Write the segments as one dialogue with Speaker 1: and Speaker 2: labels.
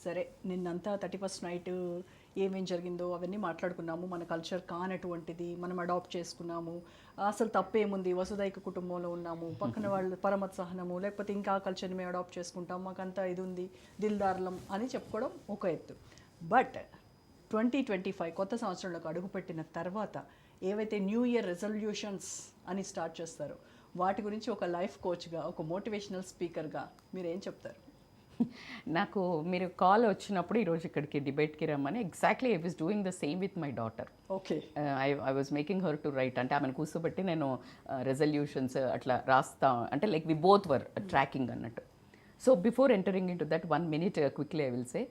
Speaker 1: సరే నిన్నంతా 31st night ఏమేం జరిగిందో అవన్నీ మాట్లాడుకున్నాము. మన కల్చర్ కానటువంటిది మనం అడాప్ట్ చేసుకున్నాము. అసలు తప్పేముంది, వసుదైక కుటుంబంలో ఉన్నాము, పక్కన వాళ్ళు పరమత సహనము, లేకపోతే ఇంకా కల్చర్ని మేము అడాప్ట్ చేసుకుంటాం, మాకంతా ఇది ఉంది, దిల్దార్లం అని చెప్పుకోవడం ఒక ఎత్తు. బట్ 2025 కొత్త సంవత్సరంలోకి అడుగుపెట్టిన తర్వాత ఏవైతే న్యూ ఇయర్ రెజల్యూషన్స్ అని స్టార్ట్ చేస్తారో వాటి గురించి ఒక లైఫ్ కోచ్గా, ఒక మోటివేషనల్ స్పీకర్గా మీరు ఏం చెప్తారు?
Speaker 2: నాకు మీరు కాల్ వచ్చినప్పుడు ఈరోజు ఇక్కడికి డిబేట్కి రమ్మని exactly I was doing the same with my daughter.
Speaker 1: Okay.
Speaker 2: I was making her to write. అంటే ఆమెను కూర్చోబెట్టి నేను రెజల్యూషన్స్ అట్లా రాస్తా, అంటే like we both were tracking అన్నట్టు. So before entering in to that 1 minute quickly I will say,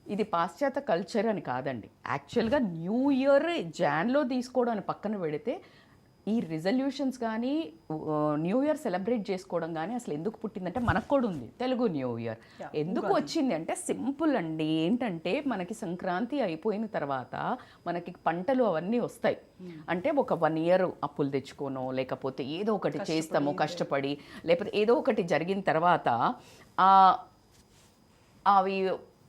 Speaker 2: ఇది పాశ్చాత్య కల్చర్ అని కాదండి. యాక్చువల్గా న్యూ ఇయర్ జాన్లో తీసుకోవడం అని పక్కన పెడితే ఈ రిజల్యూషన్స్ కానీ న్యూ ఇయర్ సెలబ్రేట్ చేసుకోవడం కానీ అసలు ఎందుకు పుట్టిందంటే మనకు కూడా ఉంది తెలుగు న్యూ ఇయర్. ఎందుకు వచ్చింది అంటే సింపుల్ అండి. ఏంటంటే మనకి సంక్రాంతి అయిపోయిన తర్వాత మనకి పంటలు అవన్నీ వస్తాయి. అంటే ఒక 1 year అప్పులు తెచ్చుకోనో లేకపోతే ఏదో ఒకటి చేస్తాము కష్టపడి, లేకపోతే ఏదో ఒకటి జరిగిన తర్వాత అవి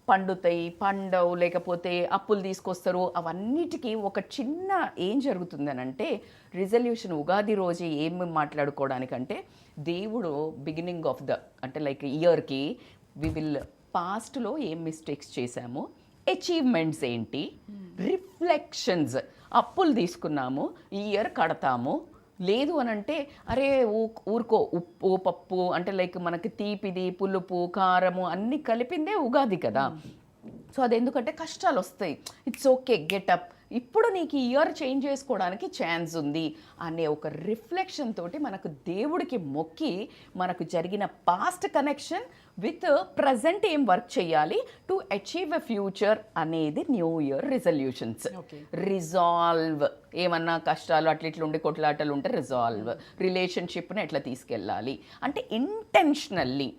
Speaker 2: పండుతాయి, పండవు, లేకపోతే అప్పులు తీసుకొస్తారు. అవన్నిటికీ ఒక చిన్న ఏం జరుగుతుందని అంటే రిజల్యూషన్ ఉగాది రోజు ఏమి మాట్లాడుకోవడానికంటే దేవుడు బిగినింగ్ ఆఫ్ ద అంటే లైక్ ఇయర్కి వి విల్ పాస్ట్లో ఏం మిస్టేక్స్ చేశాము, అచీవ్మెంట్స్ ఏంటి, రిఫ్లెక్షన్స్, అప్పులు తీసుకున్నాము ఈ ఇయర్ కడతాము, లేదు అని అంటే అరే ఊరుకో ఉప్పు పప్పు అంటే లైక్ మనకి తీపిది పులుపు కారము అన్నీ కలిపిందే ఉగాది కదా. సో అది ఎందుకంటే కష్టాలు వస్తాయి, ఇట్స్ ఓకే గెటప్, ఇప్పుడు నీకు ఈ ఇయర్ చేంజ్ చేసుకోవడానికి ఛాన్స్ ఉంది అనే ఒక రిఫ్లెక్షన్ తోటి మనకు దేవుడికి మొక్కి మనకు జరిగిన పాస్ట్ కనెక్షన్ విత్ ప్రజెంట్ ఏం వర్క్ చేయాలి టు అచీవ్ ఎ ఫ్యూచర్ అనేది న్యూ ఇయర్ రిజల్యూషన్స్. రిజాల్వ్ ఏమన్నా కష్టాలు అట్లా ఇట్లా ఉండి కొట్లాటలు ఉంటే రిజాల్వ్, రిలేషన్షిప్ని ఎట్లా తీసుకెళ్ళాలి అంటే ఇంటెన్షనల్లీ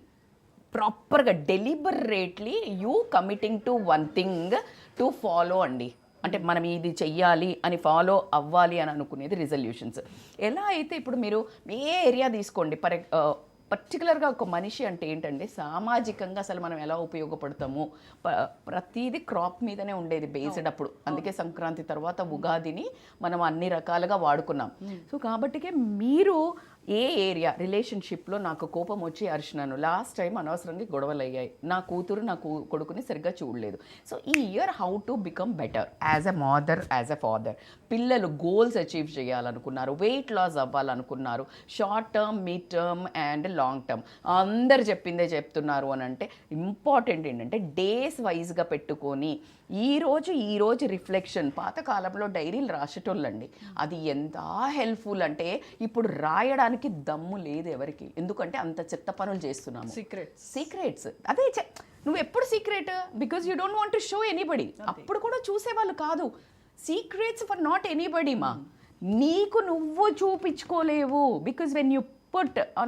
Speaker 2: ప్రాపర్గా deliberately you committing to one thing to follow అండి. అంటే మనం ఇది చెయ్యాలి అని ఫాలో అవ్వాలి అని అనుకునేది రిజల్యూషన్స్. ఎలా అయితే ఇప్పుడు మీరు ఏ ఏరియా తీసుకోండి, పర్టికులర్గా ఒక మనిషి అంటే ఏంటంటే సామాజికంగా అసలు మనం ఎలా ఉపయోగపడతాము, ప్రతిదీ క్రాప్ మీదనే ఉండేది బేస్డ్ అప్పుడు. అందుకే సంక్రాంతి తర్వాత ఉగాదిని మనం అన్ని రకాలుగా వాడుకున్నాం. సో కాబట్టికే మీరు ఏ ఏరియా రిలేషన్షిప్లో నాకు కోపం వచ్చి అరిచినాను, లాస్ట్ టైం అనవసరంగా గొడవలు అయ్యాయి, నా కూతురు నా కొడుకుని సరిగ్గా చూడలేదు. సో ఈ year how to become better as a mother, as a father. పిల్లలు గోల్స్ అచీవ్ చేయాలనుకున్నారు, వెయిట్ లాస్ అవ్వాలనుకున్నారు, short term, mid term and long term, అందరు చెప్పిందే చెప్తున్నారు అని అంటే ఇంపార్టెంట్ ఏంటంటే డేస్ వైజ్గా పెట్టుకొని ఈరోజు రిఫ్లెక్షన్. పాతకాలంలో డైరీలు రాసేటోళ్ళండి, అది ఎంత హెల్ప్ఫుల్ అంటే ఇప్పుడు రాయడానికి దమ్ము లేదు ఎవరికి, ఎందుకంటే అంత చెత్త పనులు చేస్తున్నాము. సీక్రెట్స్ అదే నువ్వు ఎప్పుడు secret because you don't want to show anybody. అప్పుడు కూడా చూసేవాళ్ళు కాదు. సీక్రెట్స్ ఫర్ నాట్ ఎనీబడి మా, నీకు నువ్వు చూపించుకోలేవు because when you put on